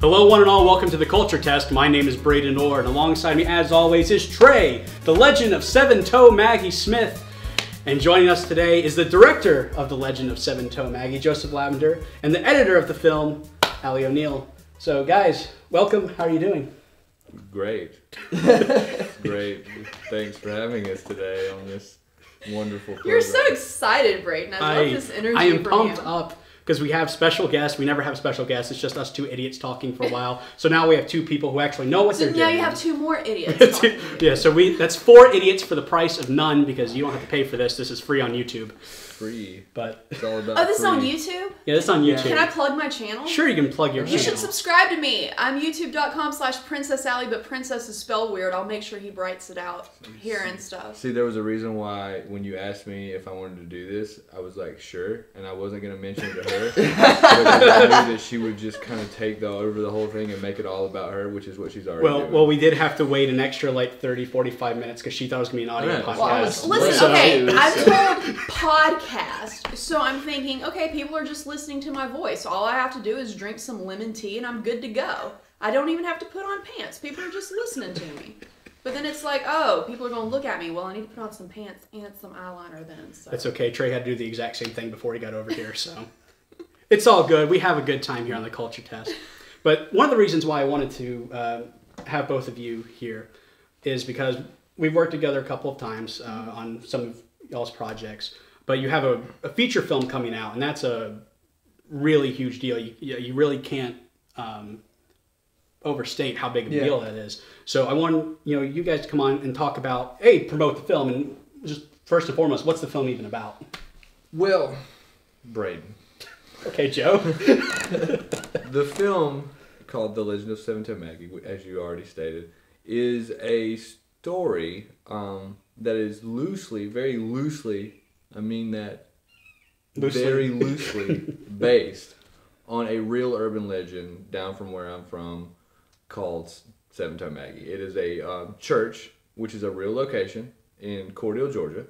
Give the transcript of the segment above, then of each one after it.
Hello one and all, welcome to the Culture Test. My name is Braeden and alongside me as always is Trey, the legend of Seven-Toe Maggie Smith. And joining us today is the director of The Legend of Seven-Toe Maggie, Joseph Lavender, and the editor of the film, Allie O'Neill. So guys, welcome, how are you doing? Great. Great. Thanks for having us today on this wonderful program. You're so excited, Braeden. I love this energy I am from pumped you. up. Because we have special guests. We never have special guests. It's just us two idiots talking for a while. So now we have two people who actually know what they're doing. So now you have two more idiots talking to you. Yeah, so that's 4 idiots for the price of none because you don't have to pay for this. This is free on YouTube. Free. But it's all about Oh, this is on free. YouTube? Yeah, this is on YouTube. Can I plug my channel? Sure, you can plug your channel. You should subscribe to me. I'm youtube.com/Princess Allie, but princess is spelled weird. I'll make sure he writes it out here and stuff. See, there was a reason why when you asked me if I wanted to do this, I was like, sure, and I wasn't going to mention it to her. Because I knew that she would just kind of take over the whole thing and make it all about her, which is what she's already doing. Well, we did have to wait an extra like 30, 45 minutes because she thought it was going to be an audio podcast. Well, listen, So- okay, I'm told podcast, so I'm thinking, okay, people are just listening to my voice. All I have to do is drink some lemon tea and I'm good to go. I don't even have to put on pants. People are just listening to me. But then it's like, oh, people are going to look at me. Well, I need to put on some pants and some eyeliner then. So. That's okay. Trey had to do the exact same thing before he got over here, so it's all good. We have a good time here on the Culture Test. But one of the reasons why I wanted to have both of you here is because we've worked together a couple of times on some of y'all's projects. But you have a feature film coming out, and that's a really huge deal. You really can't overstate how big of a deal that is. So I want you guys to come on and talk about, promote the film, and just first and foremost, what's the film even about? Well, Braeden. Okay, Joe. The film, called The Legend of Seven-Toe Maggie, as you already stated, is a story that is loosely, very loosely, I mean that very loosely based on a real urban legend down from where I'm from called Seven-Toe Maggie. It is a church, which is a real location in Cordele, Georgia.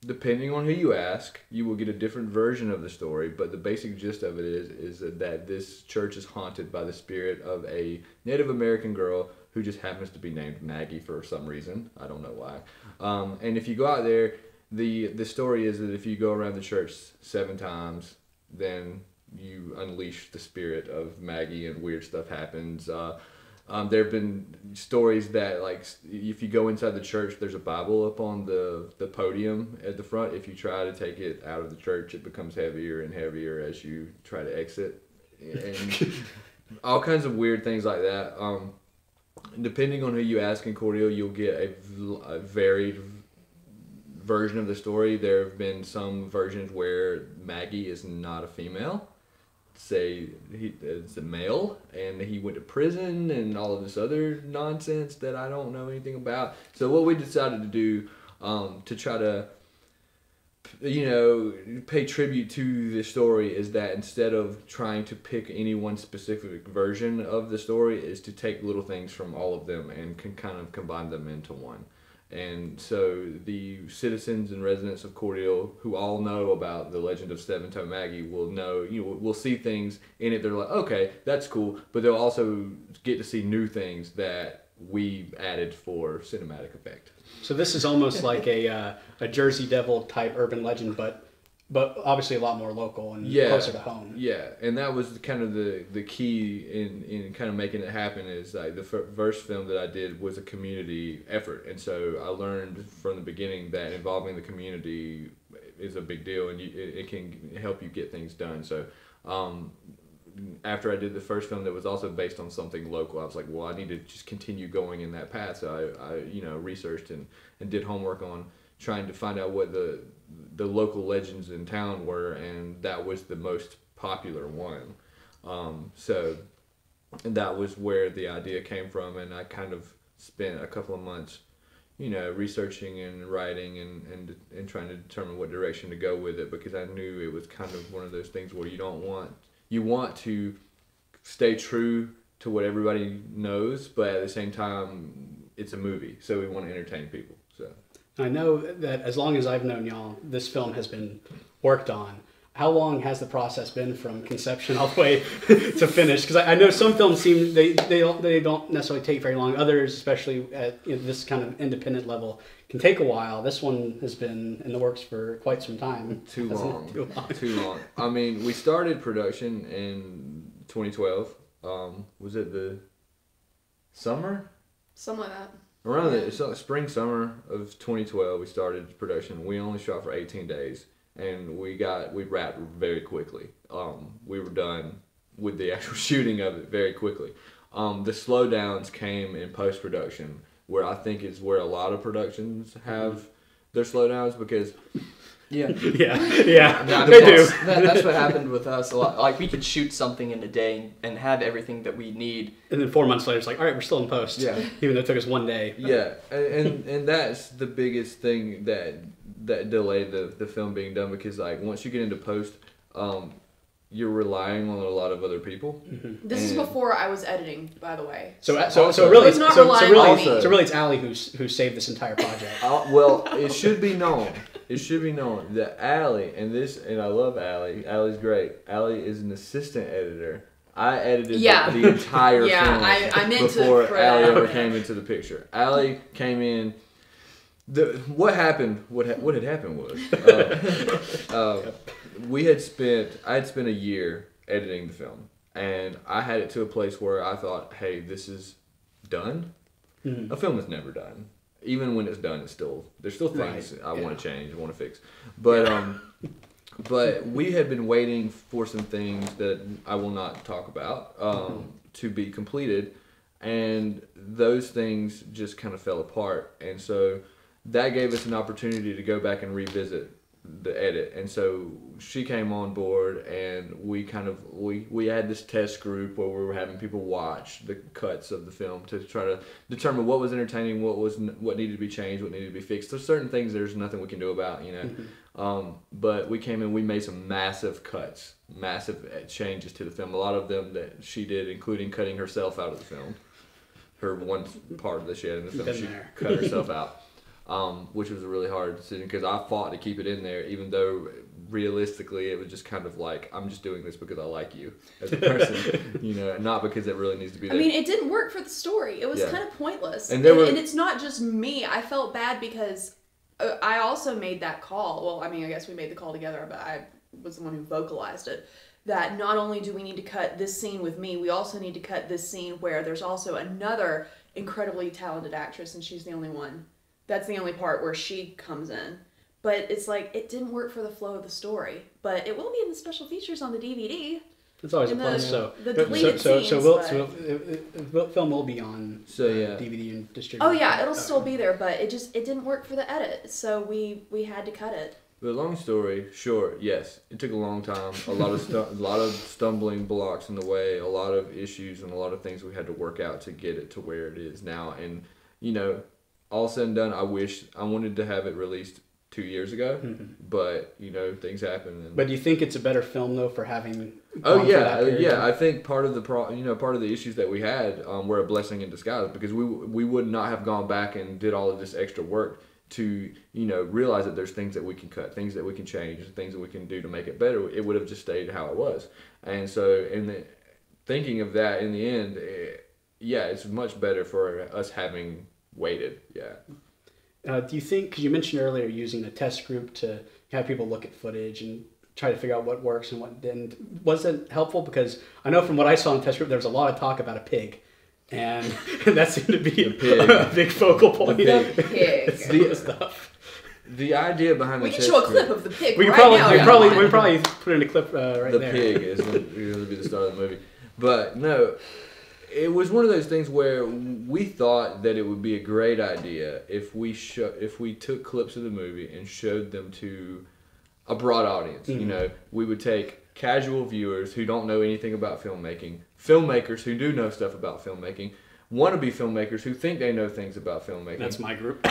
Depending on who you ask, you will get a different version of the story, but the basic gist of it is that this church is haunted by the spirit of a Native American girl who just happens to be named Maggie for some reason. I don't know why. And if you go out there, the story is that if you go around the church 7 times, then you unleash the spirit of Maggie and weird stuff happens. There have been stories that, like, if you go inside the church, there's a Bible up on the podium at the front. If you try to take it out of the church, it becomes heavier and heavier as you try to exit. And all kinds of weird things like that. Depending on who you ask in Cordele, you'll get a varied version of the story. There have been some versions where Maggie is not a female. Say it's a male and he went to prison and all of this other nonsense that I don't know anything about. So what we decided to do to try to pay tribute to the story is that instead of trying to pick any one specific version of the story, is to take little things from all of them and can kind of combine them into one. And so the citizens and residents of Cordele who all know about the Legend of Seven-Toe Maggie will know, will see things in it. They're like, okay, that's cool. But they'll also get to see new things that we added for cinematic effect. So this is almost like a Jersey Devil type urban legend, but obviously a lot more local and closer to home. Yeah, and that was kind of the key in kind of making it happen. Is like the first film that I did was a community effort, and so I learned from the beginning that involving the community is a big deal, and it can help you get things done. So after I did the first film that was also based on something local, I was like, well, I need to just continue going in that path. So I researched and did homework on trying to find out what the local legends in town were, and that was the most popular one. So that was where the idea came from, and I kind of spent a couple of months, researching and writing and trying to determine what direction to go with it, because I knew it was kind of one of those things where you want to stay true to what everybody knows, but at the same time, it's a movie, so we want to entertain people. So I know that as long as I've known y'all, this film has been worked on. how long has the process been from conception all the way to finish? Because I know some films they don't necessarily take very long. Others, especially at this kind of independent level, can take a while. This one has been in the works for quite some time. Too long. I mean, we started production in 2012. Was it the summer? Something like that. Around the spring, summer of 2012, we started production. We only shot for 18 days, and we wrapped very quickly. We were done with the actual shooting of it very quickly. The slowdowns came in post-production, where I think is where a lot of productions have their slowdowns, because yeah, they do. That's what happened with us a lot. Like, we could shoot something in a day and have everything that we need, and then 4 months later, it's like, all right, we're still in post. Yeah, even though it took us 1 day. Yeah, and that's the biggest thing that delayed the film being done, because like once you get into post, you're relying on a lot of other people. Mm-hmm. This is before I was editing, by the way. So really, it's Allie who saved this entire project. Well, it should be known. It should be known that Allie, and I love Allie. Allie's great. Allie is an assistant editor. I edited the entire film I meant before Allie ever came into the picture. Allie came in. What happened? What had happened was I had spent a year editing the film, and I had it to a place where I thought, hey, this is done. Mm-hmm. A film is never done. Even when it's done, there's still things I want to change, I want to fix. But but we had been waiting for some things that I will not talk about to be completed, and those things just kind of fell apart, and so that gave us an opportunity to go back and revisit the edit. And so she came on board, and we had this test group where we were having people watch the cuts of the film to try to determine what was entertaining, what needed to be changed, what needed to be fixed. There's certain things there's nothing we can do about, but we came in, we made some massive cuts, massive changes to the film. A lot of them that she did, including cutting herself out of the film. Her one part that she had in the film, she cut herself out. Which was a really hard decision, because I fought to keep it in there, even though realistically it was just kind of like, I'm just doing this because I like you as a person, not because it really needs to be there. I mean, it didn't work for the story. It was kind of pointless. And it's not just me. I felt bad because I also made that call. Well, I mean, I guess we made the call together, but I was the one who vocalized it. That not only do we need to cut this scene with me, we also need to cut this scene where there's also another incredibly talented actress, and she's the only one. That's the only part where she comes in. But it's like, it didn't work for the flow of the story. But it will be in the special features on the DVD. It's always a plus. The deleted scenes. So film will be on DVD and distributed. Oh yeah, it'll still be there, but it didn't work for the edit. So we had to cut it. The long story short, yes, it took a long time. A lot of stumbling blocks in the way, a lot of issues, and a lot of things we had to work out to get it to where it is now. And all said and done, I wanted to have it released 2 years ago, but things happen. But do you think it's a better film though for having? I think part of the issues that we had were a blessing in disguise, because we would not have gone back and did all of this extra work to realize that there's things that we can cut, things that we can change, things that we can do to make it better. It would have just stayed how it was. And so thinking of that in the end, it's much better for us having waited. Do you think, because you mentioned earlier using a test group to have people look at footage and try to figure out what works and what didn't, was it helpful? Because I know from what I saw in the test group, there was a lot of talk about a pig, and that seemed to be a big focal point. The pig. Stuff. The idea behind we can show a clip of the pig. We can probably put in a clip right there. The pig is going to be the start of the movie, but no. It was one of those things where we thought that it would be a great idea if we took clips of the movie and showed them to a broad audience. We would take casual viewers who don't know anything about filmmaking, filmmakers who do know stuff about filmmaking, wannabe filmmakers who think they know things about filmmaking. That's my group.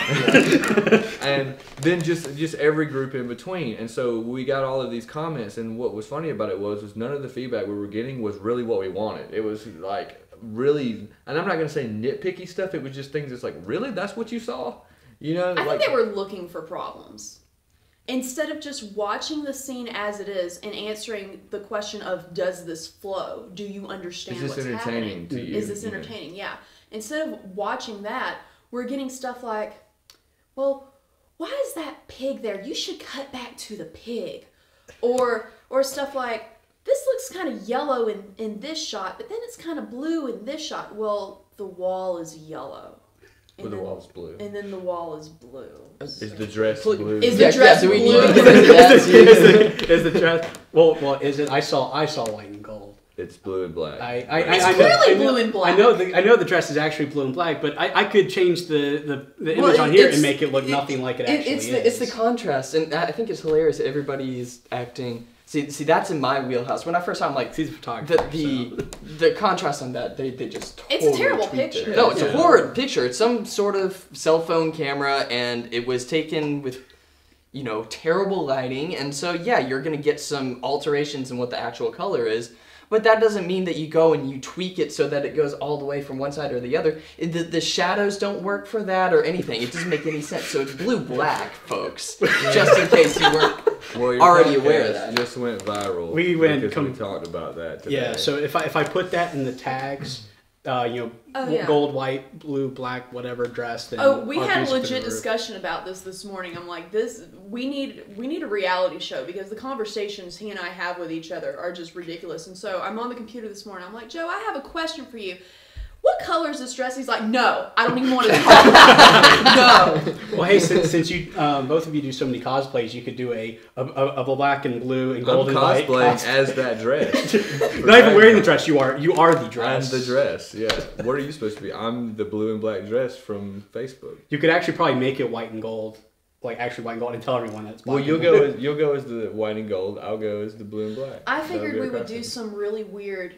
And then just every group in between. And so we got all of these comments, and what was funny about it was none of the feedback we were getting was really what we wanted. It was like really, and I'm not going to say nitpicky stuff, it was just things that's like, really? That's what you saw? I think they were looking for problems. instead of just watching the scene as it is and answering the question of, does this flow? Do you understand what's happening? Is this entertaining to you? Is this entertaining? Yeah. Instead of watching that, we're getting stuff like, well, why is that pig there? You should cut back to the pig. Or stuff like, this looks kind of yellow in this shot, but then it's kind of blue in this shot. Well, the wall is yellow. But the wall's blue. And then the wall is blue. Is the dress blue? Is the dress do we blue? need to get into that? Is the dress? Well, is it? I saw white and gold. It's blue and black. It's clearly blue and black. I know the dress is actually blue and black, but I could change the image on here and make it look nothing like it actually is. It's the contrast, and I think it's hilarious that everybody's acting. See, that's in my wheelhouse. When I first saw him, like, he's a photographer. The contrast on that, they just totally it's a terrible tweaked picture. it. No, it's a horrid picture. It's some sort of cell phone camera, and it was taken with, terrible lighting. And so, yeah, you're going to get some alterations in what the actual color is. But that doesn't mean that you go and you tweak it so that it goes all the way from one side or the other. The shadows don't work for that or anything. It doesn't make any sense. So it's blue-black, folks. Just in case you weren't already aware of that. Just went viral. We talked about that today. Yeah, so if I put that in the tags, gold, white, blue, black, whatever dress. Then we had a legit discussion about this morning. I'm like, we need a reality show because the conversations he and I have with each other are just ridiculous. And so I'm on the computer this morning. I'm like, Joe, I have a question for you. What color is this dress? He's like, no, I don't even want to talk about it. No. Well, hey, since you both of you do so many cosplays, you could do a black and blue and gold and white cosplaying as that dress. Not even wearing the dress. You are the dress. I'm the dress. Yeah. What are you supposed to be? I'm the blue and black dress from Facebook. You could actually probably make it white and gold, like actually white and gold, and tell everyone that's black. Well, you'll go as the white and gold. I'll go as the blue and black. I figured we would do some really weird,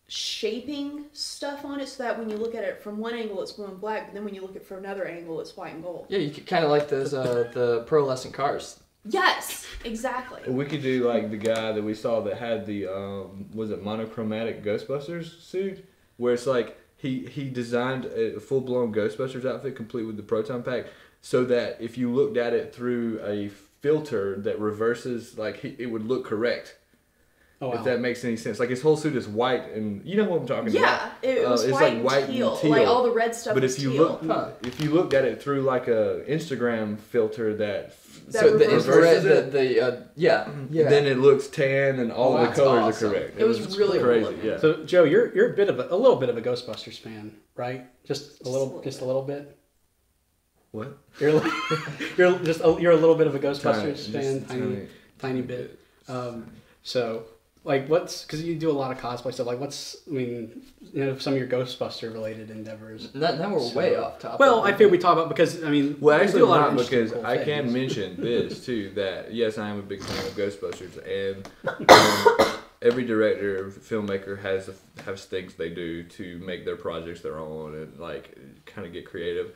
shaping stuff on it so that when you look at it from one angle it's blue and black, but then when you look at it from another angle it's white and gold. Yeah, you could kind of like those the pearlescent cars. Yes, exactly. We could do like the guy that we saw that had the was it monochromatic Ghostbusters suit, where it's like he designed a full blown Ghostbusters outfit complete with the proton pack, so that if you looked at it through a filter that reverses, like it would look correct. Oh, wow. If that makes any sense. Like his whole suit is white, and you know what I'm talking about. Yeah, it was it's white, like white and teal. and teal. Like all the red stuff but was if you teal. if you looked at it through like a Instagram filter that so the reverses infrared, it, then it looks tan and all the colors awesome. are correct. It was really crazy. cool. Yeah. So Joe, you're a little bit of a Ghostbusters fan, right? Just a little bit. What? You're a little bit of a Ghostbusters fan, tiny bit. So. Like, because you do a lot of cosplay stuff, like, some of your Ghostbuster related endeavors. Now we're way off topic. Well, I feel we talk about, because, well, actually do a lot not, of because cool I things. can mention this, too, that, yes, I am a big fan of Ghostbusters, and every director, filmmaker has things they do to make their projects their own and, like, kind of get creative.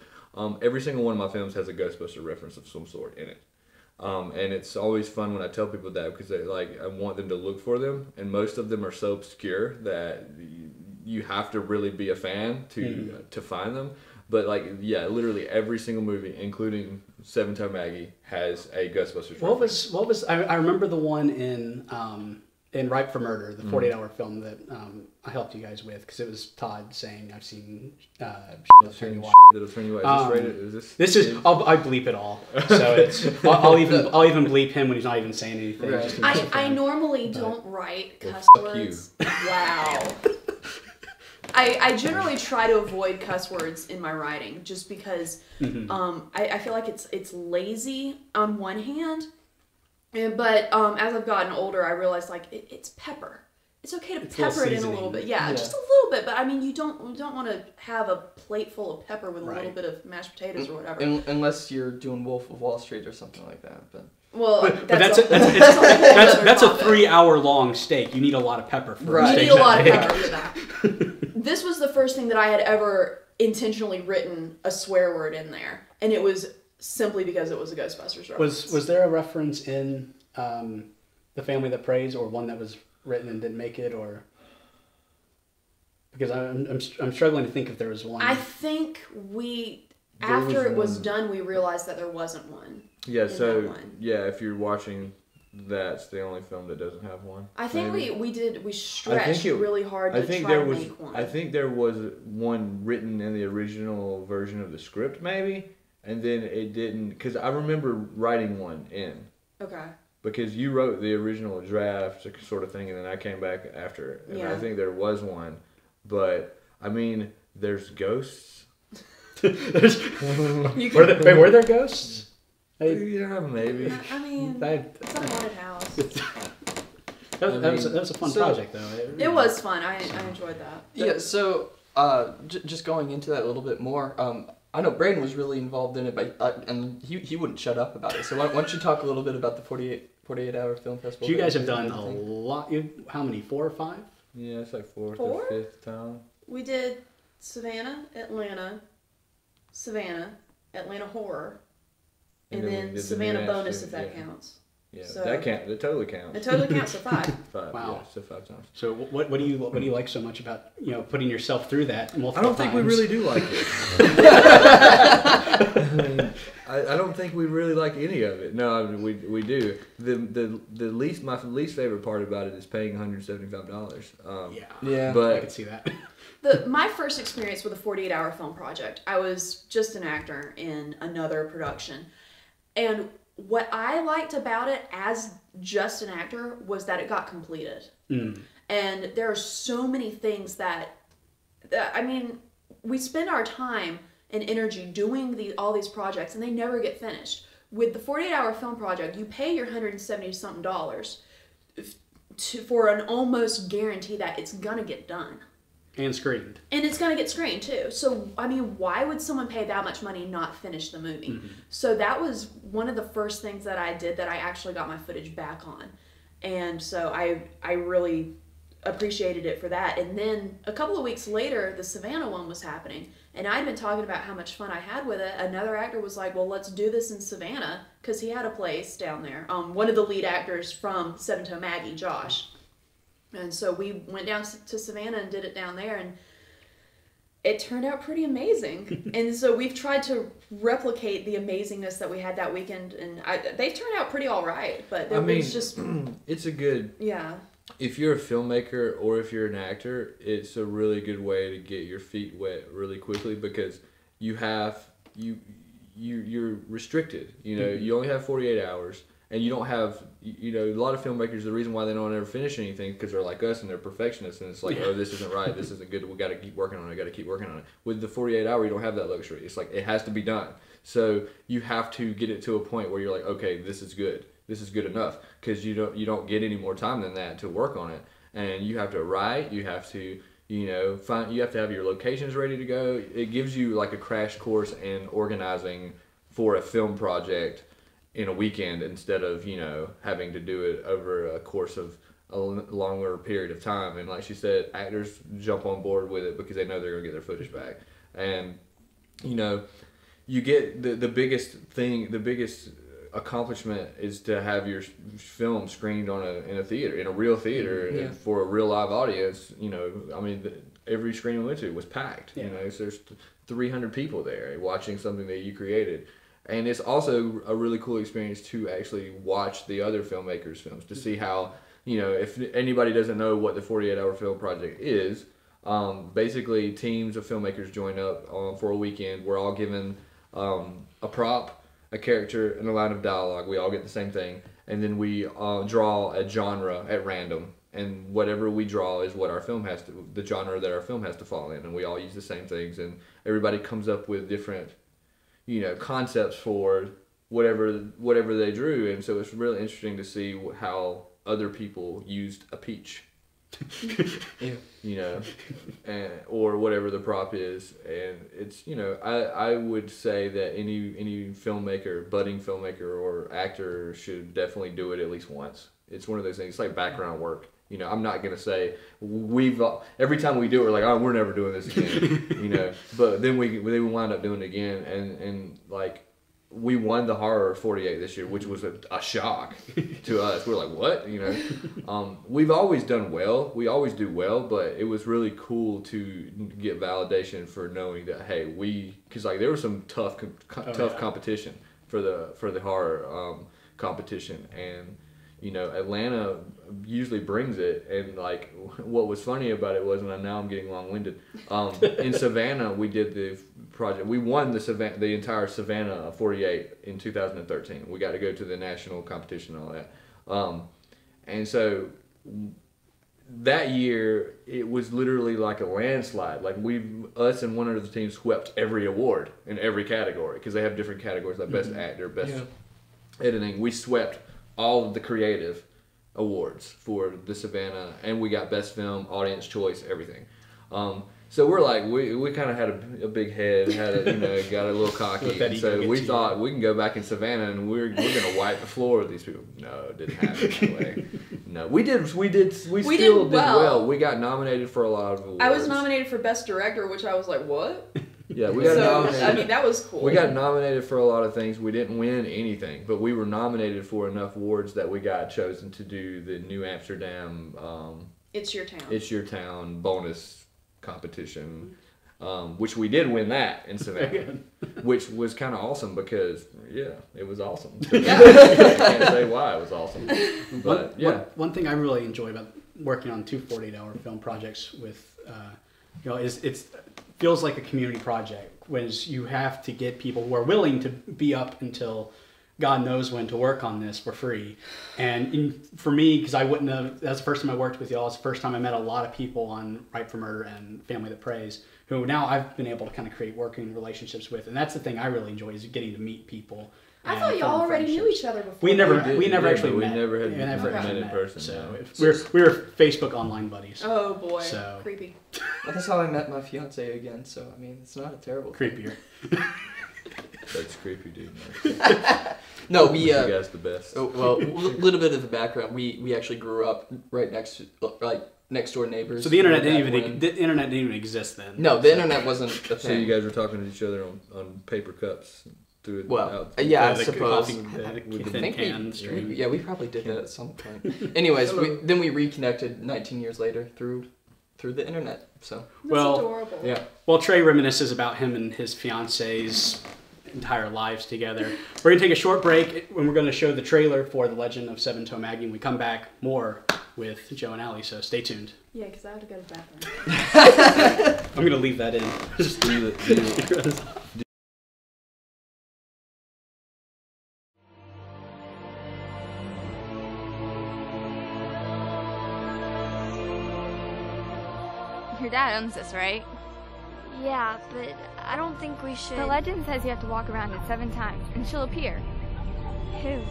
Every single one of my films has a Ghostbuster reference of some sort in it. And it's always fun when I tell people that, because I want them to look for them, and most of them are so obscure that you have to really be a fan to find them. But literally every single movie, including Seven Toe Maggie, has a Ghostbusters reference. What was I remember the one in Ripe for Murder, the 48-hour film that I helped you guys with, because it was Todd saying, I've seen that'll turn you white. Is this rated? I bleep it all, so it's I'll even bleep him when he's not even saying anything. Right. I normally don't write cuss words. You. Wow. I generally try to avoid cuss words in my writing, just because I feel like it's lazy on one hand. But as I've gotten older, I realized it's pepper. It's okay to pepper it in a little bit. Yeah, just a little bit. But you don't want to have a plate full of pepper with a little bit of mashed potatoes or whatever. Unless you're doing Wolf of Wall Street or something like that. But that's a 3-hour long steak. You need a lot of pepper for a steak. You need a lot of pepper for that. This was the first thing that I had ever intentionally written a swear word in there, and it was simply because it was a Ghostbusters reference. Was there a reference in The Family That Prays, or one that was written and didn't make it, or because I'm struggling to think if there was one. I think we After it was one. done, we realized that there wasn't one. Yeah, in that so one. yeah, if you're watching, that's the only film that doesn't have one. I think maybe. we stretched really hard to try to make one. I think there was one written in the original version of the script, maybe, and then it didn't. Because I remember writing one in. Okay. Because you wrote the original draft sort of thing, and then I came back after it, and Yeah. I think there was one, but I mean, there's ghosts. Were there ghosts? Yeah, maybe. I mean, it's a haunted house. That was a fun project, though. It was fun. I enjoyed that. Yeah, so just going into that a little bit more, I know Braeden was really involved in it, but and he wouldn't shut up about it. So why don't you talk a little bit about the 48-hour film festival? You guys have done a lot. How many? 4 or 5? Yeah, it's like fourth Four? or fifth time. We did Savannah, Atlanta Horror, and we then did the Savannah New bonus Nashville, if that yeah. counts. Yeah, So- that totally counts. It totally counts to 5. 5. Wow. Yeah, so 5 times. So what do you like so much about putting yourself through that multiple I don't think we times? really do like it. I don't think we really like any of it. No, I mean, we do. My least favorite part about it is paying $175. Yeah. But I could see that. My first experience with a 48-hour film project, I was just an actor in another production. And what I liked about it as just an actor was that it got completed. And there are so many things that I mean, we spend our time and energy doing all these projects and they never get finished. With the 48-hour film project, you pay your $170-something for an almost guarantee that it's gonna get done. And screened. And it's going to get screened too. So, I mean, why would someone pay that much money and not finish the movie? So that was one of the first things that I did that I actually got my footage back on. And so I really appreciated it for that. And then a couple of weeks later, the Savannah one was happening. And I'd been talking about how much fun I had with it. Another actor was like, well, let's do this in Savannah, because he had a place down there. One of the lead actors from Seven Toe Maggie, Josh. And so we went down to Savannah and did it down there, and it turned out pretty amazing. And so we've tried to replicate the amazingness that we had that weekend, and they've turned out pretty all right. But there was just it's a good. Yeah. If you're a filmmaker or if you're an actor, it's a really good way to get your feet wet really quickly, because you're restricted. You only have 48 hours. And you don't have, a lot of filmmakers, the reason why they don't ever finish anything, because they're like us and they're perfectionists, and it's like, oh, this isn't right, this isn't good, we got to keep working on it, With the 48 hour, you don't have that luxury. It's like, it has to be done. So you have to get it to a point where you're like, okay, this is good enough, because you don't get any more time than that to work on it. And you have to write, you have to, you have to have your locations ready to go. It gives you like a crash course in organizing for a film project in a weekend, instead of having to do it over a course of a longer period of time. And like she said, actors jump on board with it because they know they're gonna get their footage back. And you get the biggest accomplishment is to have your film screened in a theater, in a real theater, and for a real live audience. Every screening we went to was packed. So there's 300 people there watching something that you created. And it's also a really cool experience to actually watch the other filmmakers' films, to see how, if anybody doesn't know what the 48-hour film project is, basically teams of filmmakers join up for a weekend. We're all given a prop, a character, and a line of dialogue. We all get the same thing. And then we draw a genre at random. And whatever we draw is what the genre that our film has to fall in. And we all use the same things. And everybody comes up with different concepts for whatever they drew, and so it's really interesting to see how other people used a peach, or whatever the prop is, and it's I would say that any filmmaker, budding filmmaker or actor should definitely do it at least once. It's one of those things. It's like background work. I'm not gonna say every time we do it, we're like, oh, we're never doing this again. But then we wind up doing it again, and like we won the Horror 48 this year, which was a shock to us. We're like, what? You know, we've always done well. We always do well, but it was really cool to get validation for knowing that, hey, because like there was some tough competition for the horror competition, and you know, Atlanta usually brings it, and like what was funny about it was, and now I'm getting long-winded. In Savannah, we did the project. We won the entire Savannah 48 in 2013. We got to go to the national competition and all that. And so that year, it was literally like a landslide. Like us and one of the teams swept every award in every category because they have different categories like best actor, best editing. We swept all of the creative awards for the Savannah, and we got best film, audience choice, everything. So we're like, we kind of had a big head, got a little cocky, and so we thought we can go back in Savannah and we're gonna wipe the floor with these people. No, it didn't happen that way. No, we still did well. We got nominated for a lot of awards. I was nominated for best director, which I was like, what? Yeah, we got nominated. I mean, that was cool. We got nominated for a lot of things. We didn't win anything, but we were nominated for enough awards that we got chosen to do the New Amsterdam It's Your Town. It's Your Town bonus competition, which we did win that in Savannah, which was kind of awesome because, it was awesome. I can't say why it was awesome. But, One thing I really enjoy about working on 2 48-hour film projects with, is it feels like a community project, when you have to get people who are willing to be up until God knows when to work on this for free. And for me, because I wouldn't have, that's the first time I worked with y'all. It's the first time I met a lot of people on Ripe for Murder and Family That Prays, who now I've been able to kind of create working relationships with. And that's the thing I really enjoy, is getting to meet people. I thought y'all already knew each other before. We never actually met. We never had met in person. So we were Facebook online buddies. Oh boy, so. Creepy. Well, that's how I met my fiance again. So I mean, it's not a terrible creepier. That's creepy, dude. No, we. You guys the best. Oh, well, a little bit of the background. We actually grew up right next door neighbors. So the internet didn't even exist then. No, the internet wasn't a thing. So you guys were talking to each other on paper cups. I suppose. We probably did that at some point. Anyways, then we reconnected 19 years later through the internet. So That's adorable. Yeah. Well, Trey reminisces about him and his fiance's entire lives together. We're gonna take a short break when we're gonna show the trailer for The Legend of Seven Toe Maggie, and we come back more with Joe and Allie. So stay tuned. Yeah, because I have to go to the bathroom. I'm gonna leave that in. Just leave it. Your dad owns this, right? Yeah, but I don't think we should... The legend says you have to walk around it 7 times, and she'll appear. Who?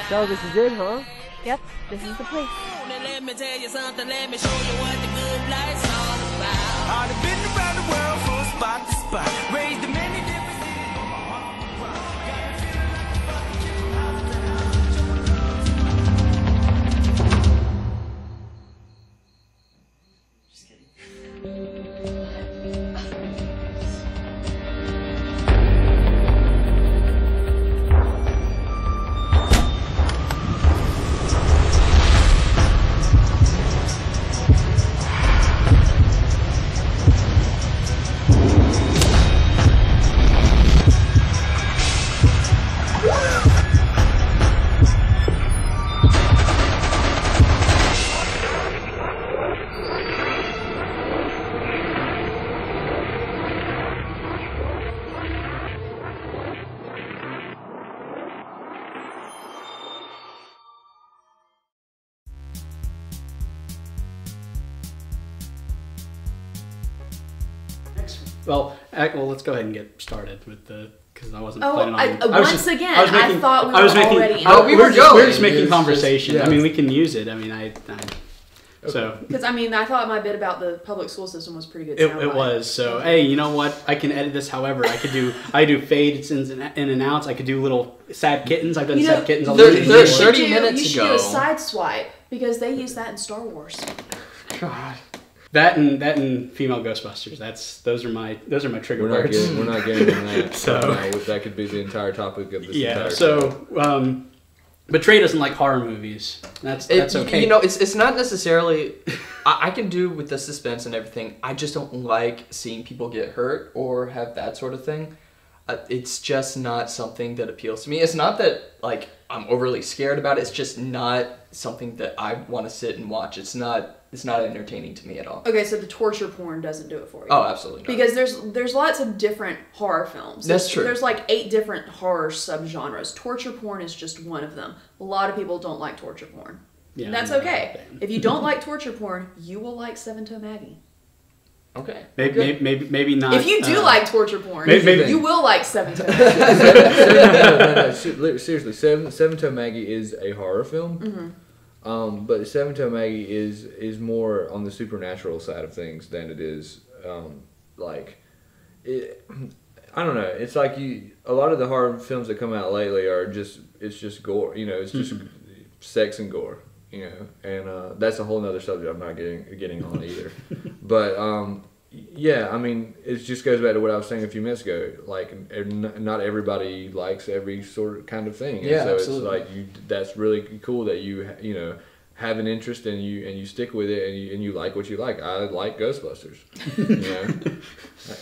So this is it, huh? Yep, this is the place. Let me tell you something, let me show you what the good life's all about. I've been around the world from spot to spot, raised in many different Well, let's go ahead and get started with the because I wasn't planning on. I thought we were already. We were just making conversation. Yeah. I mean, we can use it. I mean, So because I thought my bit about the public school system was pretty good. It was. So hey, you know what? I can edit this however I could do. I do fades in and outs. I could do little sad kittens. I've done sad kittens. There's 30 minutes you should do a side swipe because they use that in Star Wars. God. That and female Ghostbusters. Those are my trigger words. We're not getting on that. So that could be the entire topic of this. Yeah. So. But Trey doesn't like horror movies. That's okay. You know, it's not necessarily. I can do with the suspense and everything. I just don't like seeing people get hurt or have that sort of thing. It's just not something that appeals to me. It's not that like I'm overly scared about it. It's just not something that I want to sit and watch. It's not entertaining to me at all. Okay, so the torture porn doesn't do it for you. Oh, absolutely not. Because there's lots of different horror films. That's true. There's like 8 different horror subgenres. Torture porn is just one of them. A lot of people don't like torture porn. Yeah, and that's okay. If you don't like torture porn, you will like Seven Toe Maggie. Okay. Maybe not. If you do like torture porn, you will like Seven Toe Maggie. Seriously, Seven Toe Maggie is a horror film. Mm-hmm. But Seven Toe Maggie is more on the supernatural side of things than it is I don't know. It's like a lot of the horror films that come out lately are just gore. You know, it's just sex and gore. You know, and that's a whole nother subject I'm not getting on either. But yeah, I mean, it just goes back to what I was saying a few minutes ago. Like, not everybody likes every sort of kind of thing. And yeah, so absolutely. it's like that's really cool that you know have an interest and you stick with it and you like what you like. I like Ghostbusters. You know,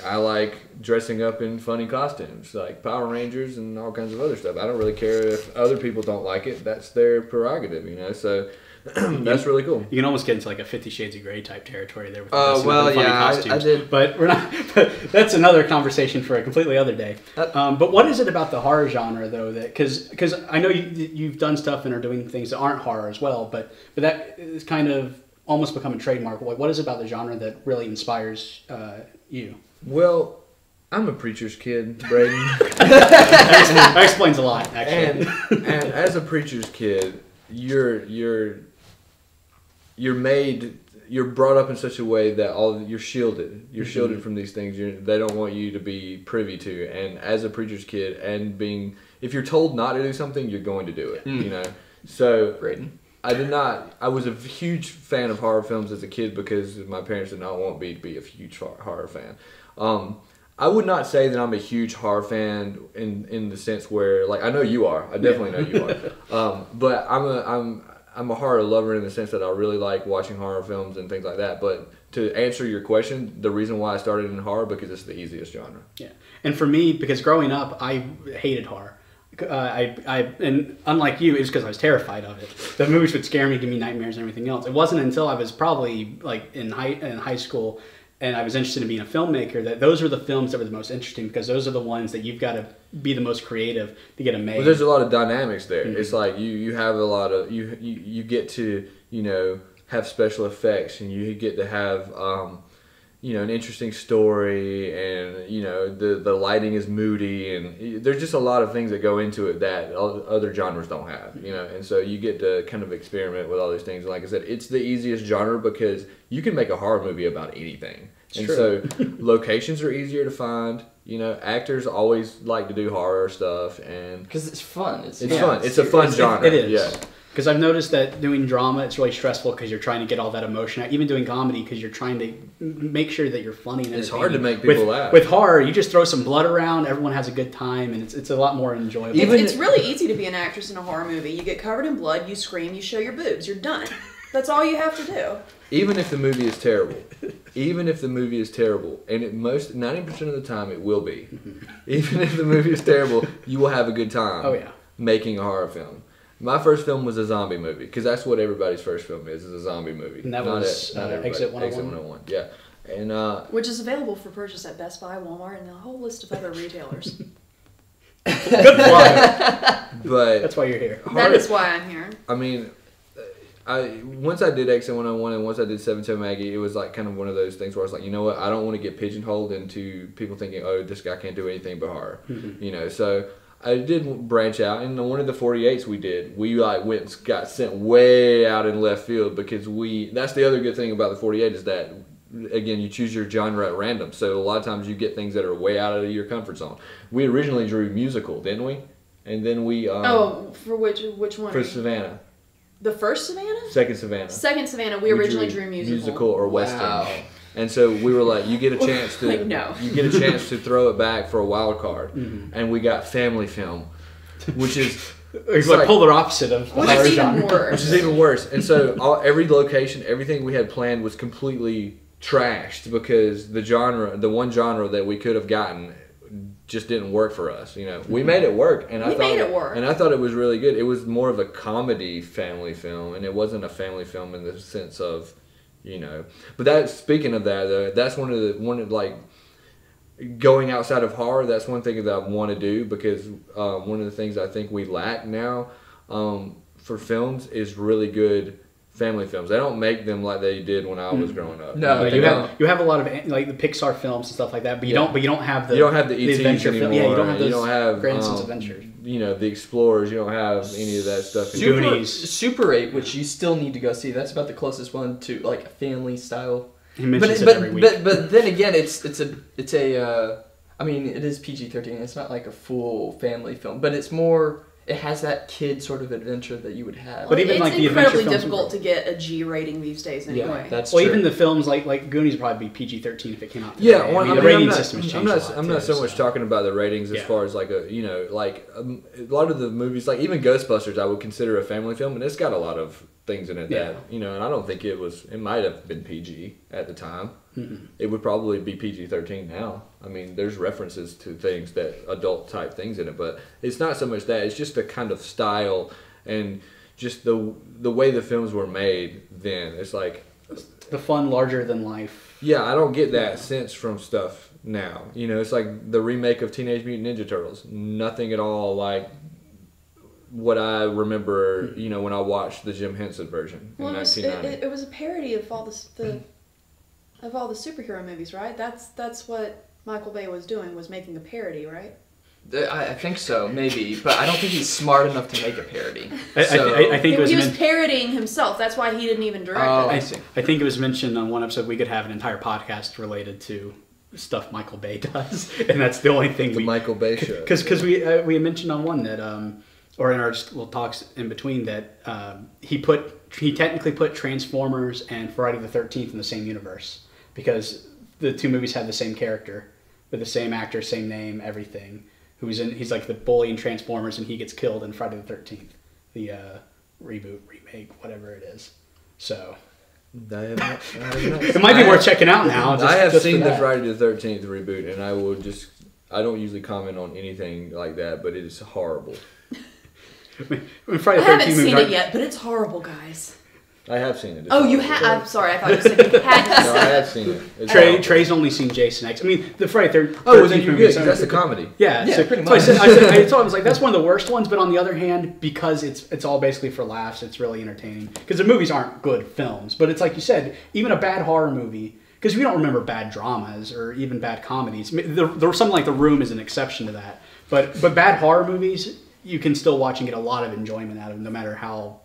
I like dressing up in funny costumes like Power Rangers and all kinds of other stuff. I don't really care if other people don't like it. That's their prerogative, you know. So that's really cool. You can almost get into like a 50 Shades of Grey type territory there with funny costumes. I did. But we're not. But that's another conversation for a completely other day. But what is it about the horror genre though that because I know you've done stuff and are doing things that aren't horror as well, but that is kind of almost become a trademark. What is it about the genre that really inspires you? Well, I'm a preacher's kid, Braeden. That explains a lot, actually. And as a preacher's kid, you're brought up in such a way that you're shielded. You're shielded from these things. They don't want you to be privy to. And as a preacher's kid, if you're told not to do something, you're going to do it. You know. So Braeden. I was a huge fan of horror films as a kid because my parents did not want me to be a huge horror fan. I would not say that I'm a huge horror fan in the sense where, like, I know you are. I definitely know you are. But I'm a horror lover in the sense that I really like watching horror films and things like that. But to answer your question, the reason why I started in horror because it's the easiest genre. Yeah, and for me, because growing up, I hated horror. And unlike you, it was because I was terrified of it. The movies would scare me, give me nightmares and everything else. It wasn't until I was probably like in high school and I was interested in being a filmmaker that those were the films that were the most interesting because those are the ones that you've got to be the most creative to get them made. Well, there's a lot of dynamics there. It's like you have a lot of you get to have special effects and you get to have an interesting story and the lighting is moody and there's just a lot of things that go into it that other genres don't have, and so you get to kind of experiment with all these things. And like I said, it's the easiest genre because you can make a horror movie about anything. So locations are easier to find. Actors always like to do horror stuff and because it's fun. It's fun. It's a fun genre. It is. Yeah. Because I've noticed that doing drama, it's really stressful because you're trying to get all that emotion out. Even doing comedy because you're trying to make sure that you're funny. And it's hard to make people laugh. With horror, you just throw some blood around, everyone has a good time, and it's a lot more enjoyable. It's really easy to be an actress in a horror movie. You get covered in blood, you scream, you show your boobs, you're done. That's all you have to do. Even if the movie is terrible. And 90% of the time it will be. Even if the movie is terrible, you will have a good time making a horror film. My first film was a zombie movie, because that's what everybody's first film is a zombie movie. And that was Exit 101? Exit 101, yeah. And, which is available for purchase at Best Buy, Walmart, and a whole list of other retailers. Good plug. But that's why you're here. That is why I'm here. I mean, once I did X101 and once I did 7 Maggie, it was like kind of one of those things where I was like, you know what, I don't want to get pigeonholed into people thinking, oh, this guy can't do anything but horror. You know, so I did branch out, and one of the 48s we did, we like went and got sent way out in left field because that's the other good thing about the 48 is that, again, you choose your genre at random. So a lot of times you get things that are way out of your comfort zone. We originally drew musical, didn't we? And then we for which one? For Savannah. The first Savannah? Second Savannah. Second Savannah, we originally drew musical. Musical or Western. Wow. And so we were like, you get a chance to Like, no. you get a chance to throw it back for a wild card. And we got family film, which is It's like polar opposite of which is even worse. Which is even worse. And so every location, everything we had planned was completely trashed because the one genre that we could have gotten just didn't work for us. You know, we made it work, and I thought it was really good. It was more of a comedy family film, and it wasn't a family film in the sense of, you know. But speaking of that, that's one of like going outside of horror. That's one thing that I want to do because one of the things I think we lack now for films is really good family films. They don't make them like they did when I was growing up. No, you have a lot of like the Pixar films and stuff like that, but you don't have the ETs adventure anymore. film. Yeah, you don't have those you don't have Grandson's Adventures. You know, the Explorers. You don't have any of that stuff. Super 8, which you still need to go see. That's about the closest one to like a family style. He mentions it every week. But then again, it's a I mean, it is PG-13. It's not like a full family film, but it's more. It has that kid sort of adventure that you would have. But even it's like the incredibly adventure films difficult to get a G rating these days anyway. Yeah, that's true. true. Even the films like Goonies would probably be PG-13 if it came out today. Yeah, well, the rating system has changed I'm not so much talking about the ratings as far as like a lot of the movies, like even Ghostbusters, I would consider a family film, and it's got a lot of things in it that and I don't think it might have been PG at the time. It would probably be PG-13 now. I mean, there's references to things that adult type things in it, but it's not so much that. It's just the kind of style and just the way the films were made then. It's like the fun, larger than life. Yeah, I don't get that sense from stuff now. You know, it's like the remake of Teenage Mutant Ninja Turtles. Nothing at all like what I remember. You know, when I watched the Jim Henson version in 1990. It was a parody of all the superhero movies, right? That's what Michael Bay was doing, was making a parody, right? I think so, maybe, but I don't think he's smart enough to make a parody. I think he was parodying himself. That's why he didn't even direct it. I see. I think it was mentioned on one episode we could have an entire podcast related to stuff Michael Bay does, and that's the only thing. The Michael Bay show. Because we had mentioned on one that, or in our just little talks in between, that he technically put Transformers and Friday the 13th in the same universe because the two movies have the same character with the same actor, same name, everything. He's like the bully in Transformers, and he gets killed in Friday the 13th, the reboot, remake, whatever it is. So it might be worth checking out now. I have seen the Friday the 13th reboot, and I don't usually comment on anything like that, but it is horrible. I haven't seen it yet, but it's horrible, guys. I have seen it. You have? I'm sorry, I thought you said you had. No, I have seen it. Trey's only seen Jason X. I mean, the Friday 13th. Oh, well, then you're good. That's a comedy. Yeah, pretty much. So I told him, I was like, that's one of the worst ones. But on the other hand, because it's all basically for laughs, it's really entertaining. Because the movies aren't good films, but it's like you said, even a bad horror movie. Because we don't remember bad dramas or even bad comedies. Something like The Room is an exception to that. But bad horror movies, you can still watch and get a lot of enjoyment out of them, no matter how.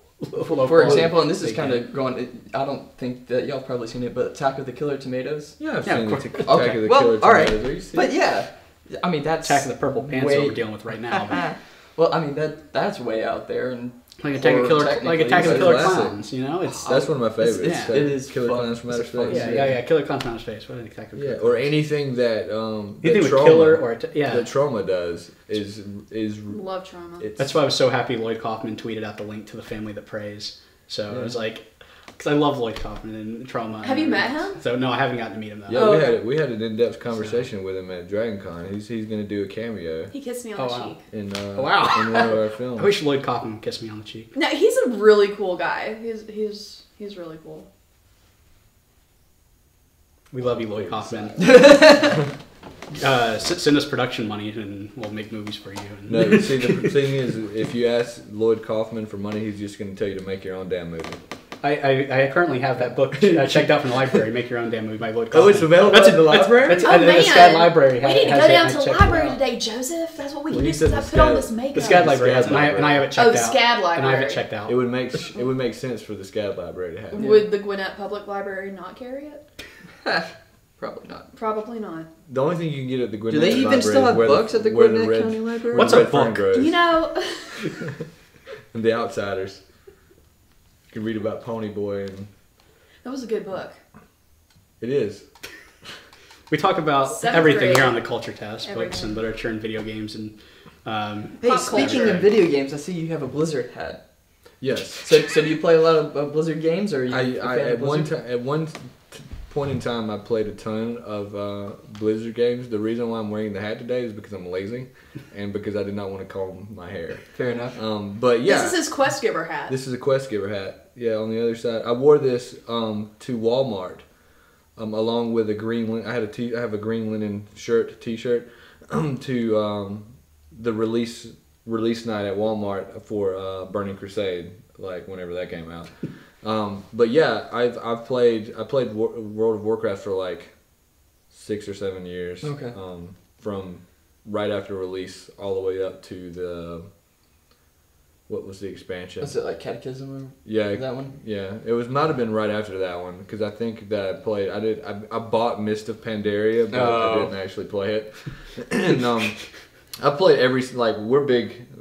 For example, and this is kind of going. I don't think that y'all probably seen it, but Attack of the Killer Tomatoes. Yeah, I've seen Attack of the Killer Tomatoes. All right, but yeah, I mean that's Attack of the Purple Pants that we're dealing with right now. But. Well, I mean that's way out there and. Like Attack of the Killer Clowns, you know? That's one of my favorites. It is Killer Clowns from Outer Space. Yeah, Killer Clowns from Outer Space. What an Attack of the Killer or anything that anything with Killer or that Trauma does is love Trauma. That's why I was so happy Lloyd Kaufman tweeted out the link to The Family That Prays. So it was like, because I love Lloyd Kaufman and Trauma. Have you met him? So no, I haven't gotten to meet him though. Yeah, we had an in-depth conversation with him at DragonCon. He's going to do a cameo. He kissed me on the cheek. In one of our films. I wish Lloyd Kaufman would kiss me on the cheek. No, he's a really cool guy. He's really cool. We love you, Lloyd Kaufman. Send us production money and we'll make movies for you. No, see, the thing is, if you ask Lloyd Kaufman for money, he's just going to tell you to make your own damn movie. I currently have that book checked out from the library. Make your own damn movie by Lloyd Oh, Kaufman. it's available at the library? Oh, man. The SCAD library We need to has go it. down I to the checked it library out. today, Joseph. That's what we Well, can do you said since I the put on SCAD this makeup. The SCAD library has it, SCAD and I have it checked Oh, out. SCAD And I have it library. checked out. It would make sense for the SCAD library to have it. Would the Gwinnett Public Library not carry it? Probably not. Probably not. The only thing you can get at the Gwinnett Do they even library still is have where books at the where Gwinnett County Library? where What's the a red fern book? grows. You know, And The Outsiders. You can read about Pony Boy, and that was a good book. it is. We talk about Seventh everything grade. here on the Culture Test, books Everything. and literature and video games and. Hey, Pop speaking culture. of video games, I see you have a Blizzard hat. Yes. So do you play a lot of Blizzard games, or are you a fan At of Blizzard? one point in time, I played a ton of Blizzard games. The reason why I'm wearing the hat today is because I'm lazy, and because I did not want to comb my hair. Fair enough. But yeah, This is his Quest Giver hat. this is a Quest Giver hat. Yeah, on the other side, I wore this to Walmart, along with a green. I have a green linen T-shirt, to the release night at Walmart for Burning Crusade, like whenever that came out. But yeah, I played World of Warcraft for like 6 or 7 years. Okay. From right after release all the way up to what was the expansion? Was it like Catechism? Or Yeah, that one? Yeah, it might have been right after that one, because I think that I bought Mist of Pandaria, but I didn't actually play it. And I played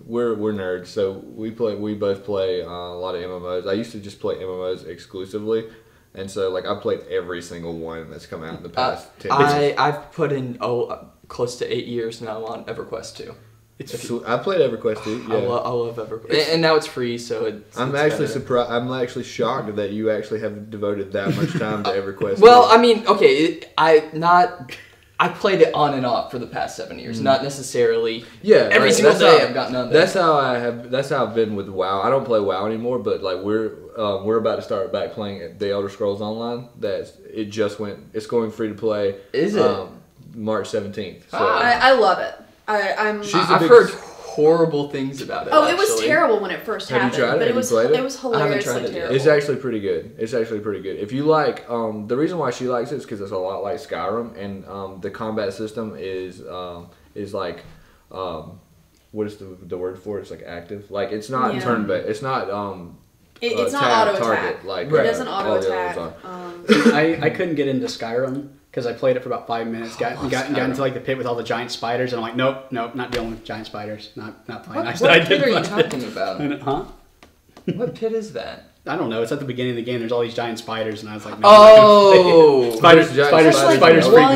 we're nerds, so we both play a lot of MMOs. I used to just play MMOs exclusively, and so I played every single one that's come out in the past 10 years. I've put in close to 8 years now on EverQuest 2. I played EverQuest too. Yeah. I love EverQuest, and now it's free, so I'm actually surprised. I'm actually shocked that you actually have devoted that much time to EverQuest. Well, I mean, okay, I played it on and off for the past 7 years, not necessarily. Yeah, every single day I've gotten on there. That's how I've been with WoW. I don't play WoW anymore, but we're about to start back playing the Elder Scrolls Online. It's going free to play. Is it? March 17th. So. I love it. I've heard horrible things about it. It was terrible when it first Have you happened. tried it? But Have you played it? It was I haven't tried hilariously it yet. terrible. It's actually pretty good. If you like, the reason why she likes it is because it's a lot like Skyrim, and the combat system is like, what is the word for it? It's like active. Like it's not turn-based. It's not It's not auto attack. Like it doesn't auto all the attack. others are. I couldn't get into Skyrim because I played it for about 5 minutes. Got into the pit with all the giant spiders, and I'm like, nope, not dealing with giant spiders. Not playing. What pit are you talking about? Huh? What pit is that? I don't know. It's at the beginning of the game. There's all these giant spiders, and I was like, no, oh, spiders freak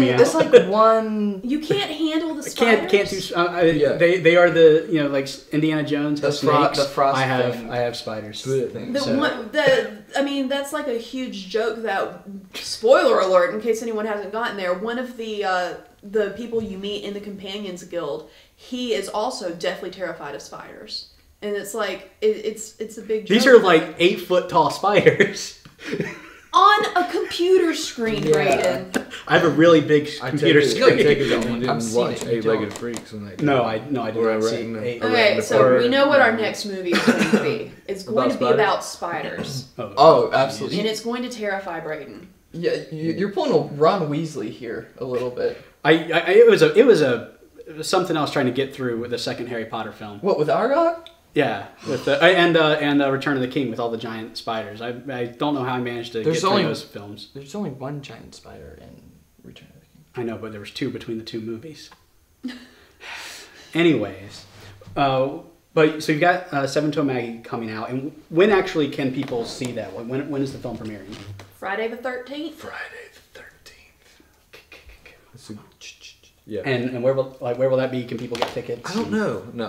me out. There's like one. You can't handle the spiders. Can't do. They are the like Indiana Jones has snakes. The frost. I have spiders. That's like a huge joke. That spoiler alert, in case anyone hasn't gotten there. One of the people you meet in the Companions Guild, he is also deathly terrified of spiders. And it's like it's a big joke. These are like 8 foot tall spiders. On a computer screen, Braeden. I have a really big computer screen. I take it that you didn't I've watch seen it, you 8-Legged don't. Freaks on that. No, I did not see Right. Okay, so we know what our next movie is going to be. It's going to be spiders? about spiders. Oh, absolutely. And it's going to terrify Braeden. Yeah, you're pulling a Ron Weasley here a little bit. It was something I was trying to get through with the second Harry Potter film. What, with Aragog? Yeah, with and Return of the King with all the giant spiders. I don't know how I managed to get through those films. There's only one giant spider in Return of the King. I know, but there was 2 between the 2 movies. Anyways, but so you've got Seven Toe Maggie coming out, and when actually can people see that? When is the film premiering? Friday the 13th. Friday the 13th. Yeah. And where will that be? Can people get tickets? I don't know. No.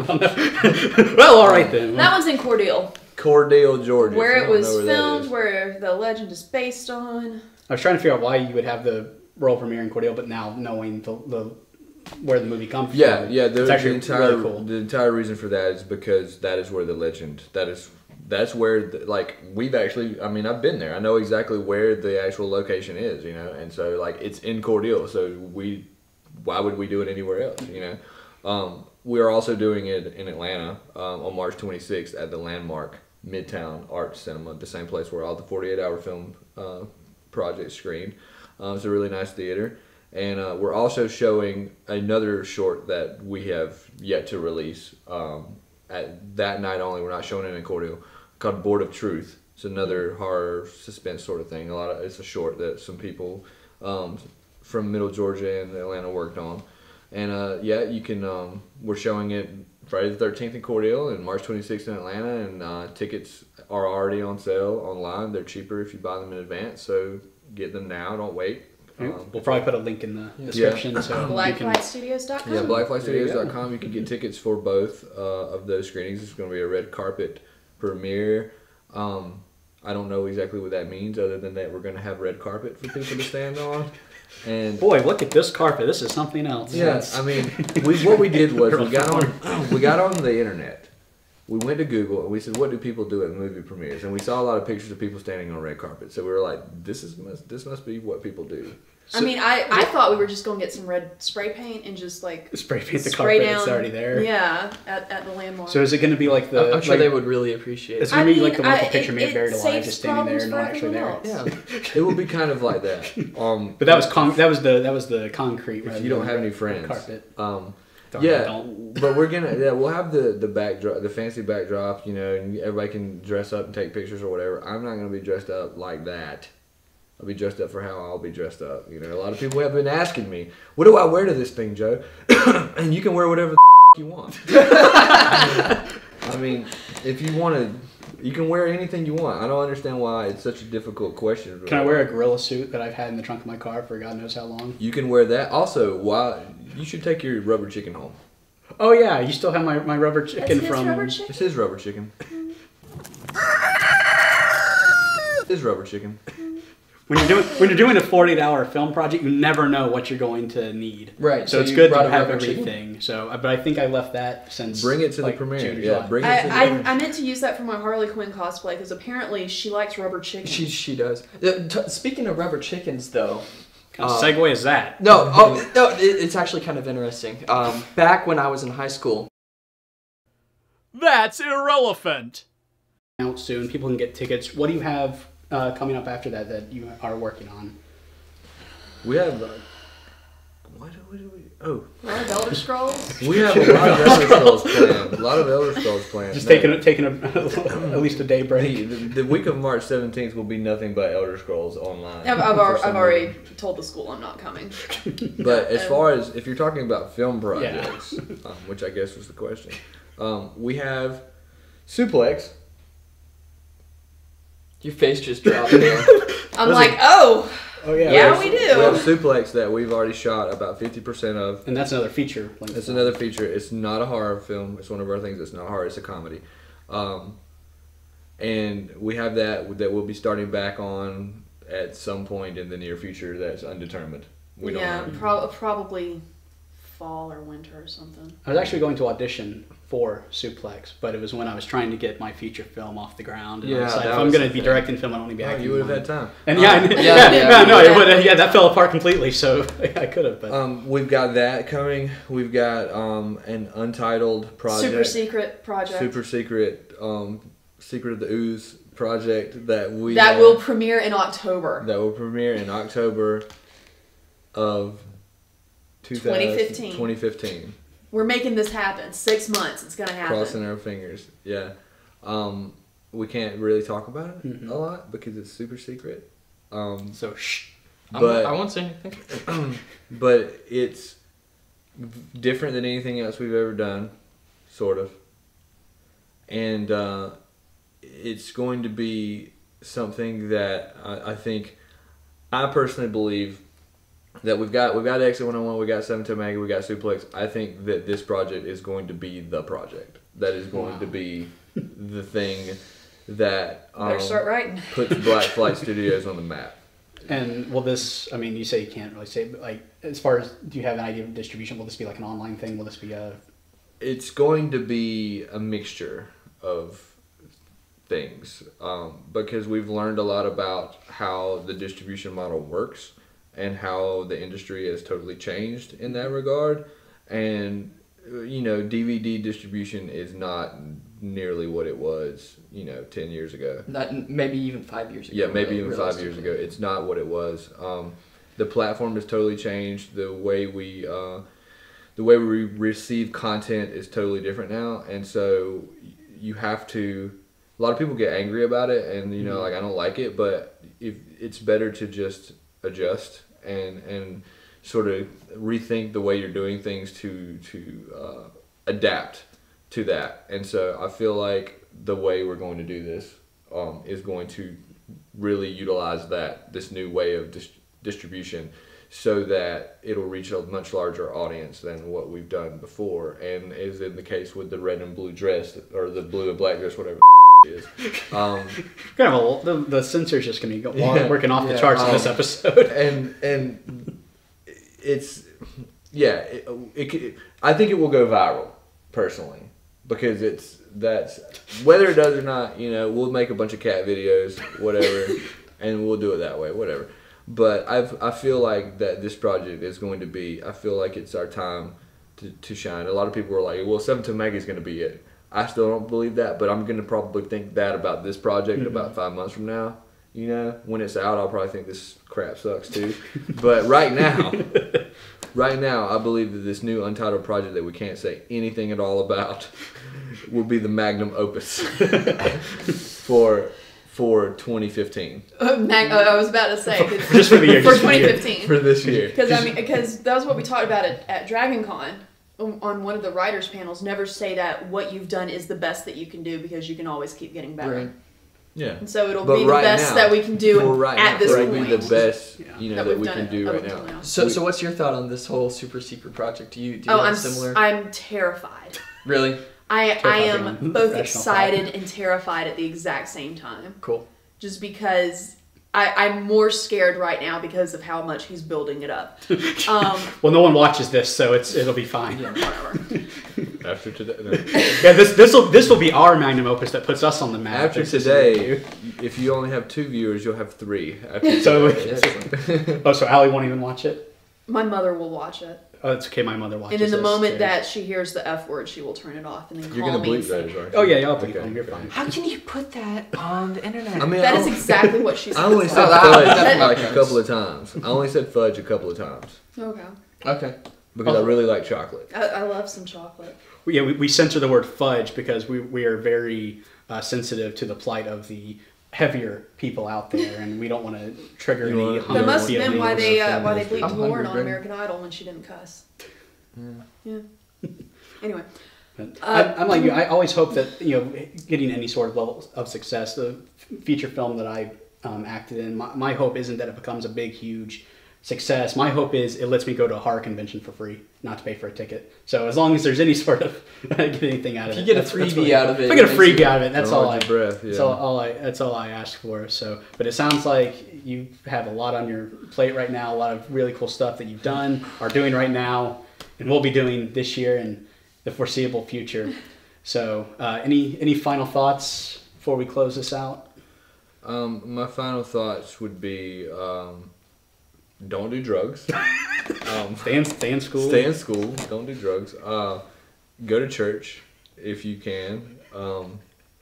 Well, all right then. That one's in Cordele. Cordele, Georgia. Where it was filmed, filmed, where the legend is based on. I was trying to figure out why you would have the world premiere in Cordele, but now knowing where the movie comes from, Yeah. it's actually really cool. The entire reason for that is because that is where the legend. That's where we've actually. I mean, I've been there. I know exactly where the actual location is. And so it's in Cordele. So why would we do it anywhere else? We are also doing it in Atlanta on March 26th at the Landmark Midtown Art Cinema, the same place where all the 48-hour film projects screened. It's a really nice theater. And we're also showing another short that we have yet to release at that night only. We're not showing it in Cordial, called Board of Truth. It's another horror suspense sort of thing. It's a short that some people from Middle Georgia and Atlanta worked on. And you can. We're showing it Friday the 13th in Cordial and March 26th in Atlanta. And tickets are already on sale online. They're cheaper if you buy them in advance. So get them now. Don't wait. We'll probably put a link in the description. So Blackflightstudios.com. Yeah, Blackflightstudios.com. You can get tickets for both of those screenings. It's going to be a red carpet premiere. I don't know exactly what that means, other than that we're going to have red carpet for people to stand on. And boy, look at this carpet. This is something else. Yeah, I mean, what we did was we got on the internet. We went to Google and we said, what do people do at movie premieres? And we saw a lot of pictures of people standing on red carpet. So we were like, this must be what people do. So, I mean, I thought we were just going to get some red spray paint and just like spray paint the carpet that's already there. Yeah, at the landmark. So is it going to be like the? I'm sure they would really appreciate it. It's going to be like the wonderful picture made buried alive, just standing there and not actually there. Yeah, it will be kind of like that. But that was the concrete. If you don't have any friends, carpet. But we're gonna we'll have the backdrop, the fancy backdrop, and everybody can dress up and take pictures or whatever. I'm not gonna be dressed up like that. I'll be dressed up for how I'll be dressed up. A lot of people have been asking me, what do I wear to this thing, Joe? And you can wear whatever the you want. I mean, if you want to, you can wear anything you want. I don't understand why it's such a difficult question. Can I wear a gorilla suit that I've had in the trunk of my car for God knows how long? You can wear that. Also, you should take your rubber chicken home. Oh yeah, you still have my rubber chicken from. It's his rubber chicken. His rubber chicken. When you're doing a 48-hour film project, you never know what you're going to need. Right. So it's good to have everything. So, but I think I left that since. Bring it to the premiere. Yeah, bring it to the I meant to use that for my Harley Quinn cosplay because apparently she likes rubber chickens. She does. Speaking of rubber chickens, though. What kind of segue is that? No, it's actually kind of interesting. Back when I was in high school. That's irrelevant. Out soon, people can get tickets. What do you have coming up after that you are working on? We have. What do we? Oh. A lot of Elder Scrolls. We have a lot of Elder Scrolls planned. A lot of Elder Scrolls planned. Just taking at least a day break. The week of March 17th will be nothing but Elder Scrolls online. I've already told the school I'm not coming. But as far as if you're talking about film projects, which I guess was the question, we have Suplex. Your face just dropped there. I'm like, oh yeah, we do. We have Suplex that we've already shot about 50% of. And that's another feature. It's another feature. It's not a horror film. It's one of our things that's not horror. It's a comedy. And we have that we'll be starting back on at some point in the near future that's undetermined. We don't know. Probably fall or winter or something. I was actually going to audition for Suplex, but it was when I was trying to get my feature film off the ground. And I decided if I'm going to be directing film, I don't need to be acting. You would have had time. And that fell apart completely. So I could have. But we've got that coming. We've got an untitled project. Super secret project. Super secret. Secret of the Ooze project that will premiere in October. That will premiere in October of 2015. We're making this happen. 6 months. It's going to happen. Crossing our fingers. Yeah. We can't really talk about it a lot because it's super secret. So shh. But I won't say anything. But it's different than anything else we've ever done, sort of. And it's going to be something that I personally believe that we've got Exit 101, we got 7 Maggie, we got Suplex. I think that this project is going to be the project. That is going to be the thing that better start writing. Puts Blackflight Studios on the map. And will this, I mean, you say you can't really say, but like, as far as, do you have an idea of distribution? Will this be like an online thing? Will this be a... It's going to be a mixture of things because we've learned a lot about how the distribution model works and how the industry has totally changed in that regard. And, DVD distribution is not nearly what it was, 10 years ago. Not maybe even 5 years ago. Yeah, maybe even 5 years ago. It's not what it was. The platform has totally changed. The way we receive content is totally different now, and so you have to. A lot of people get angry about it, and like I don't like it, but if it's better to just adjust and sort of rethink the way you're doing things to adapt to that. And so I feel like the way we're going to do this is going to really utilize this new way of distribution, so that it'll reach a much larger audience than what we've done before, and as in the case with the red and blue dress, or the blue and black dress, whatever is. Kind of the censor's just going to be working off the charts in this episode. And it's I think it will go viral personally, because that's whether it does or not. We'll make a bunch of cat videos, whatever, and we'll do it that way, whatever. But I feel like that this project is going to be. I feel like it's our time to shine. A lot of people are like, "Well, 7 Maggie's going to be it." I still don't believe that, but I'm going to probably think that about this project about 5 months from now. When it's out, I'll probably think this crap sucks too. But right now, I believe that this new untitled project that we can't say anything at all about will be the magnum opus for 2015. I was about to say just for the year, for 2015 for this year. Because that was what we talked about at DragonCon on one of the writers panels. Never say that what you've done is the best that you can do, because you can always keep getting better. Right. Yeah. And so it'll be the best that we can do at this point. It'll be the best that we can do right now. So what's your thought on this whole super secret project? Do you have similar? I'm terrified. Really? I am both excited and terrified at the exact same time. Cool. Just because I'm more scared right now because of how much he's building it up. Well, no one watches this, so it'll be fine. Yeah, whatever. After today, no. Yeah, this will be our magnum opus that puts us on the map. After today, if you only have 2 viewers, you'll have 3. So Allie won't even watch it? My mother will watch it. Oh, it's okay. My mother watches. And in the this moment too. that she hears the F word, she will turn it off and then You're call gonna me. bleep that, aren't you? Oh yeah, I'll bleep Okay. them. You're fine. How can you put that on the internet? I mean, that is exactly what she said. I only said fudge like a couple of times. I only said fudge a couple of times. Okay. Because I really like chocolate. I love some chocolate. Yeah, we censor the word fudge because we are very sensitive to the plight of the heavier people out there, and we don't want to trigger any. That must have been why they bleeped I'm Lauren hungry, on American Idol when she didn't cuss. Yeah. Anyway. I'm like you. I always hope that getting any sort of level of success. The feature film that I acted in, my hope isn't that it becomes a big, huge success. My hope is it lets me go to a horror convention for free, not to pay for a ticket. So as long as there's any sort of get anything out of it, if you get a freebie out of it, if I get a freebie out of it, that's all I. That's That's all I ask for. So, but it sounds like you have a lot on your plate right now. A lot of really cool stuff that you've done, are doing right now, and will be doing this year and the foreseeable future. So, any final thoughts before we close this out? My final thoughts would be. Don't do drugs. Stay in school. Stay in school. Don't do drugs. Go to church if you can.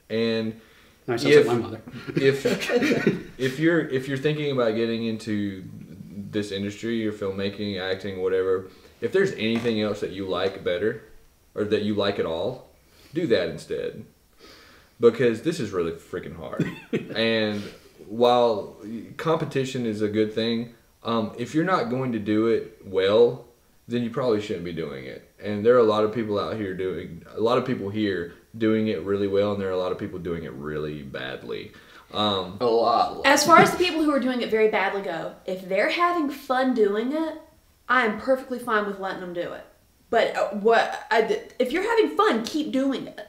And Nice, like my mother. if you're thinking about getting into this industry, or filmmaking, acting, whatever, if there's anything else that you like better, or that you like at all, do that instead. Because this is really freaking hard. And while competition is a good thing, if you're not going to do it well, then you probably shouldn't be doing it. And there are a lot of people here doing it really well, and there are a lot of people doing it really badly. A lot. As far as the people who are doing it very badly go, if they're having fun doing it, I am perfectly fine with letting them do it. But if you're having fun, keep doing it.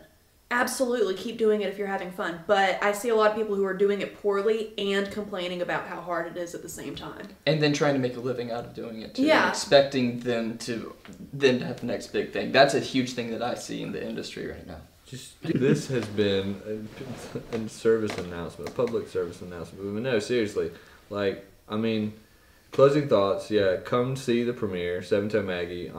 Absolutely, keep doing it if you're having fun. But I see a lot of people who are doing it poorly and complaining about how hard it is at the same time. And then trying to make a living out of doing it too. Yeah. And expecting them to have the next big thing. That's a huge thing that I see in the industry right now. This has been a service announcement, a public service announcement. But no, seriously, closing thoughts. Yeah, come see the premiere, 7 Maggie.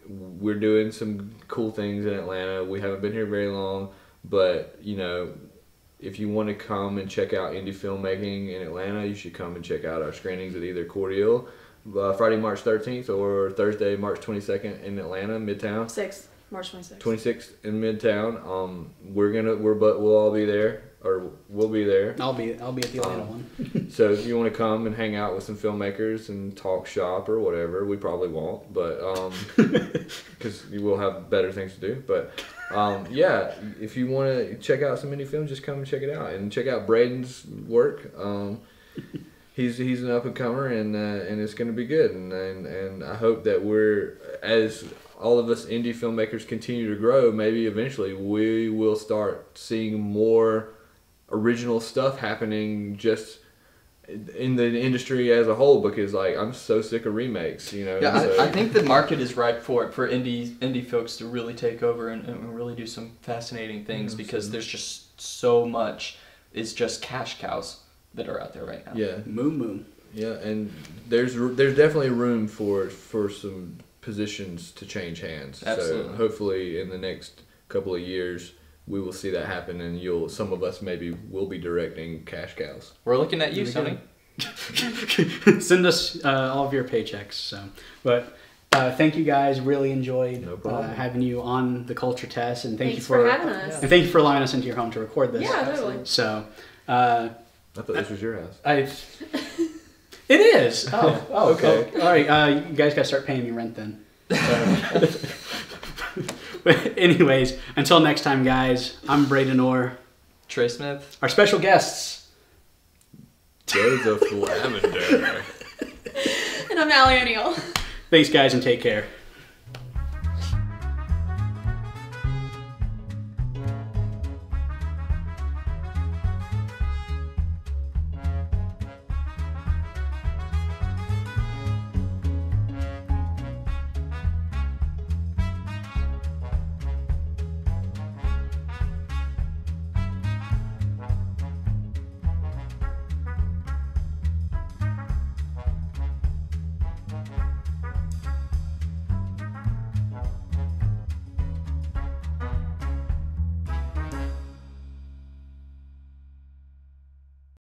We're doing some cool things in Atlanta. We haven't been here very long, But, you know, if you want to come and check out indie filmmaking in Atlanta, you should come and check out our screenings at either Cordial, Friday, March 13th, or Thursday, March 22nd in Atlanta, Midtown. 6th, March 26th. 26th in Midtown. We'll all be there, or we'll be there. I'll be at the Atlanta one. So if you want to come and hang out with some filmmakers and talk shop or whatever, we probably won't, but because you will have better things to do. But yeah, if you want to check out some indie films, just come and check it out and check out Braeden's work. He's an up and comer, and it's going to be good. And I hope that as all of us indie filmmakers continue to grow, maybe eventually we will start seeing more original stuff happening just in the industry as a whole, because like I'm so sick of remakes, you know. Yeah, so. I think the market is ripe for indie folks to really take over and really do some fascinating things, because there's just so much. It's just cash cows that are out there right now. Yeah, Moo. Yeah, and there's definitely room for some positions to change hands. Absolutely. So hopefully in the next couple of years we will see that happen, and some of us maybe will be directing cash cows. We're looking at you, Sonny. Send us all of your paychecks. So, but thank you guys. Really enjoyed having you on the Culture Test, and thanks you for having us. And thank you for allowing us into your home to record this. Yeah, totally. So, I thought this was your house. It is. Oh, okay. Cool. All right, you guys got to start paying me rent then. But anyways, until next time, guys, I'm Braeden Orr. Trey Smith. Our special guests, Joseph Lavender. And I'm Allie O'Neill. Thanks, guys, and take care.